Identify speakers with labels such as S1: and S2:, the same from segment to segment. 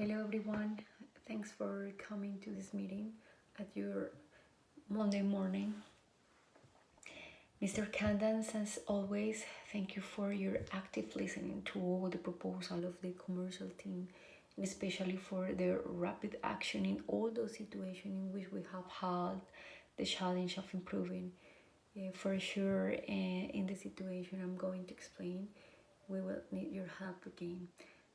S1: Hello everyone, thanks for coming to this meeting at your Monday morning. Mr. Candance, as always, thank you for your active listening to all the proposal of the commercial team, and especially for their rapid action in all those situations in which we have had the challenge of improving. For sure, in the situation I'm going to explain, we will need your help again.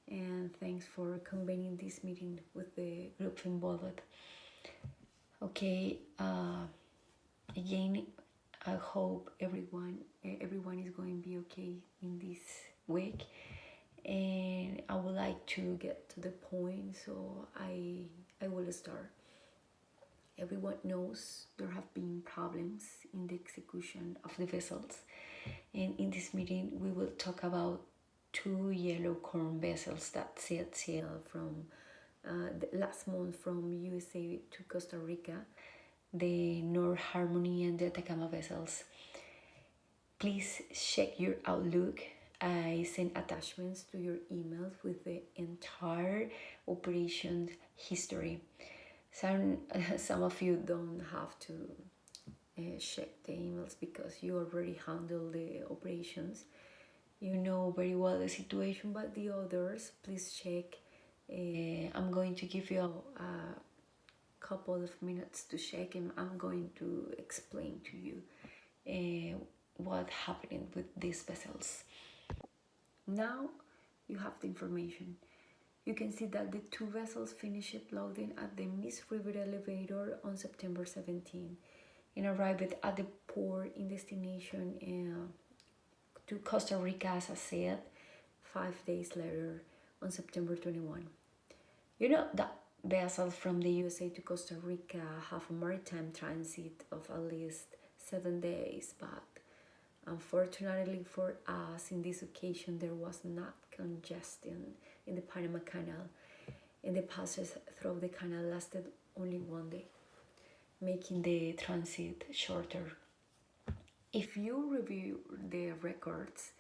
S1: And thanks for convening this meeting with the group involved. Okay, again, I hope everyone is going to be okay in this week, and I would like to get to the point, so I will start. Everyone knows there have been problems in the execution of the vessels, and in this meeting we will talk about two yellow corn vessels that set sail from last month from USA to Costa Rica, the North Harmony and the Atacama vessels. Please check your Outlook. I sent attachments to your emails with the entire operation history. Some of you don't have to check the emails because you already handle the operations. You know very well the situation, but the others, please check. I'm going to give you a couple of minutes to check, and I'm going to explain to you what happened with these vessels. Now you have the information. You can see that the two vessels finished loading at the Miss River elevator on September 17 and arrived at the port in destination to Costa Rica, as I said, 5 days later on September 21. You know that vessels from the USA to Costa Rica have a maritime transit of at least 7 days, but unfortunately for us, in this occasion, there was not congestion in the Panama Canal, and the passage through the canal lasted only 1 day, making the transit shorter. If you review the records,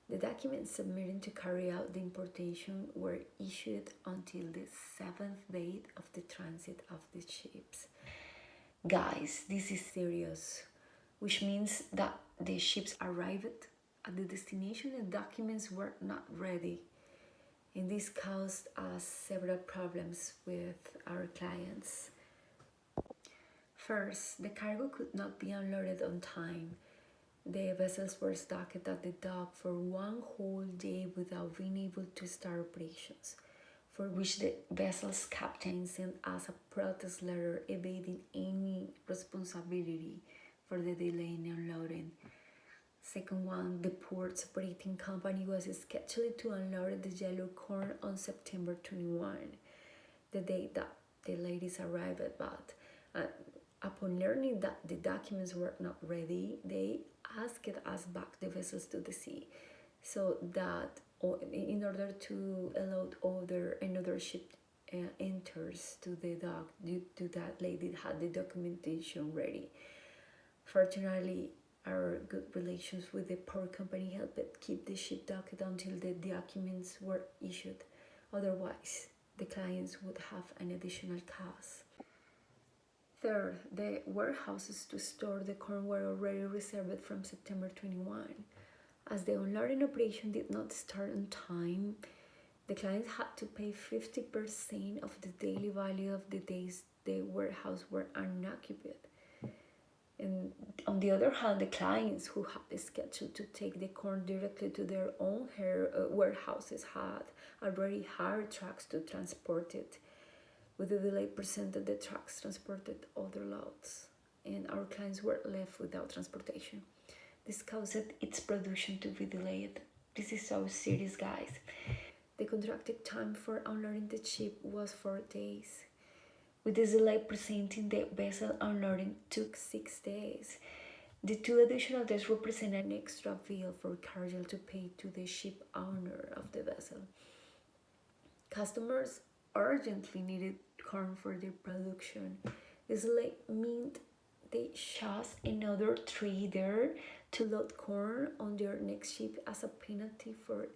S1: the documents submitted to carry out the importation were issued until the 7th date of the transit of the ships. Guys, this is serious, which means that the ships arrived at the destination and documents were not ready. And this caused us several problems with our clients. First, the cargo could not be unloaded on time. The vessels were stuck at the dock for 1 whole day without being able to start operations, for which the vessel's captain sent us a protest letter evading any responsibility for the delay in unloading. Second one, the port's operating company was scheduled to unload the yellow corn on September 21, the day that the ladies arrived, but upon learning that the documents were not ready, they asked us back the vessels to the sea, so that in order to allow another ship enters to the dock, due to that lady had the documentation ready. Fortunately, our good relations with the port company helped keep the ship docked until the documents were issued. Otherwise, the clients would have an additional cost. Third, the warehouses to store the corn were already reserved from September 21. As the unloading operation did not start on time, the clients had to pay 50% of the daily value of the days the warehouse were unoccupied. And on the other hand, the clients who had the schedule to take the corn directly to their own warehouses had already hired trucks to transport it. With the delay presented, the trucks transported other loads, and our clients were left without transportation. This caused its production to be delayed. This is so serious, guys. The contracted time for unloading the ship was 4 days. With this delay presenting, the vessel unloading took 6 days. The 2 additional days represent an extra bill for Cargill to pay to the ship owner of the vessel. Customers urgently needed corn for their production. This delay meant they chose another trader to load corn on their next ship as a penalty for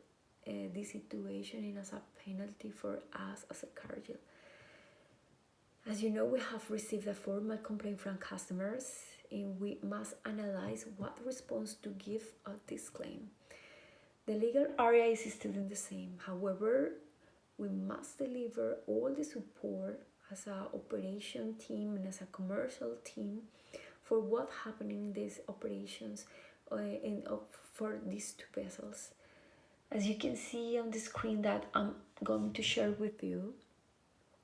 S1: this situation and as a penalty for us as a cargill. As you know, we have received a formal complaint from customers and we must analyze what response to give of this claim. The legal area is still the same. However, we must deliver all the support as an operation team and as a commercial team for what happened in these operations for these two vessels. As you can see on the screen that I'm going to share with you,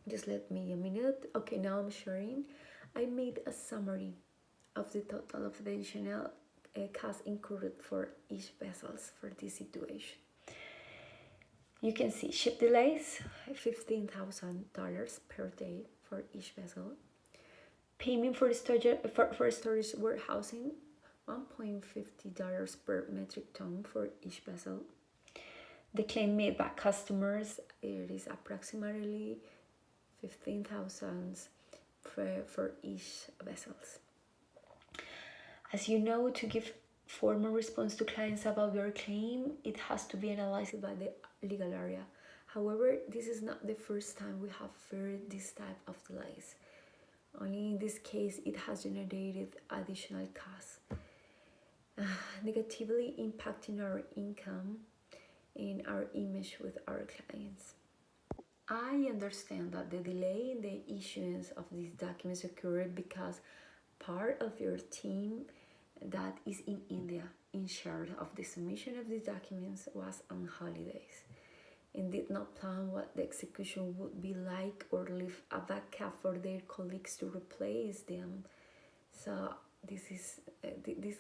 S1: just let me a minute. Okay, now I'm sharing. I made a summary of the total of the additional cost incurred for each vessels for this situation. You can see ship delays, $15,000 per day for each vessel. Payment for storage warehousing, $1.50 per metric ton for each vessel. The claim made by customers, it is approximately $15,000 for each vessels. As you know, to give formal response to clients about their claim, it has to be analyzed by the legal area. However, this is not the first time we have feared this type of delays. Only in this case, it has generated additional costs, negatively impacting our income and our image with our clients. I understand that the delay in the issuance of these documents occurred because part of your team that is in India in charge of the submission of these documents was on holidays and did not plan what the execution would be like or leave a backup for their colleagues to replace them. So this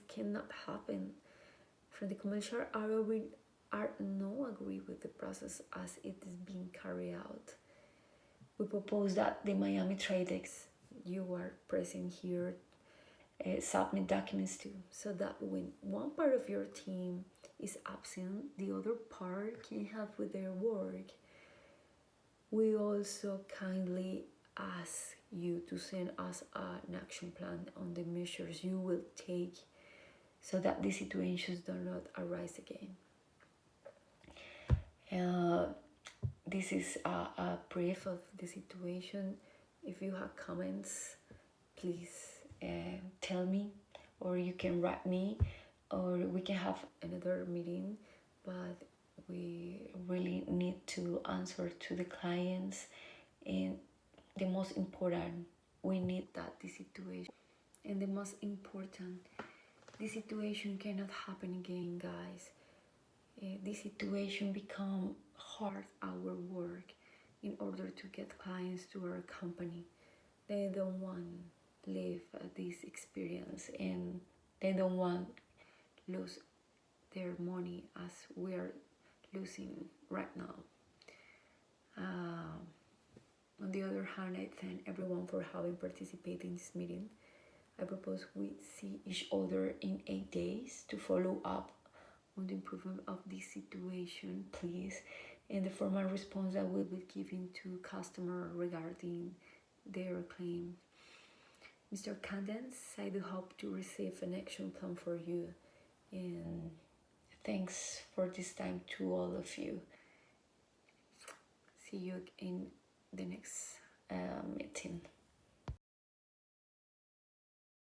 S1: cannot happen. From the commercial area, we are no agree with the process as it is being carried out. We propose that the Miami Tradex, you are present here, submit documents too, so that when one part of your team is absent, the other part can help with their work. We also kindly ask you to send us an action plan on the measures you will take so that these situations do not arise again. This is a brief of the situation. If you have comments, please tell me, or you can write me, or we can have another meeting, but we really need to answer to the clients, and the most important, we need that the situation, and the most important, the situation cannot happen again, guys. This situation become hard our work in order to get clients to our company. They don't want live this experience and they don't want lose their money as we are losing right now. On the other hand, I thank everyone for having participated in this meeting. I propose we see each other in 8 days to follow up on the improvement of this situation, please, and the formal response that we will be giving to customer regarding their claim. Mr. Candence, I do hope to receive an action plan for you, and thanks for this time to all of you. See you in the next meeting.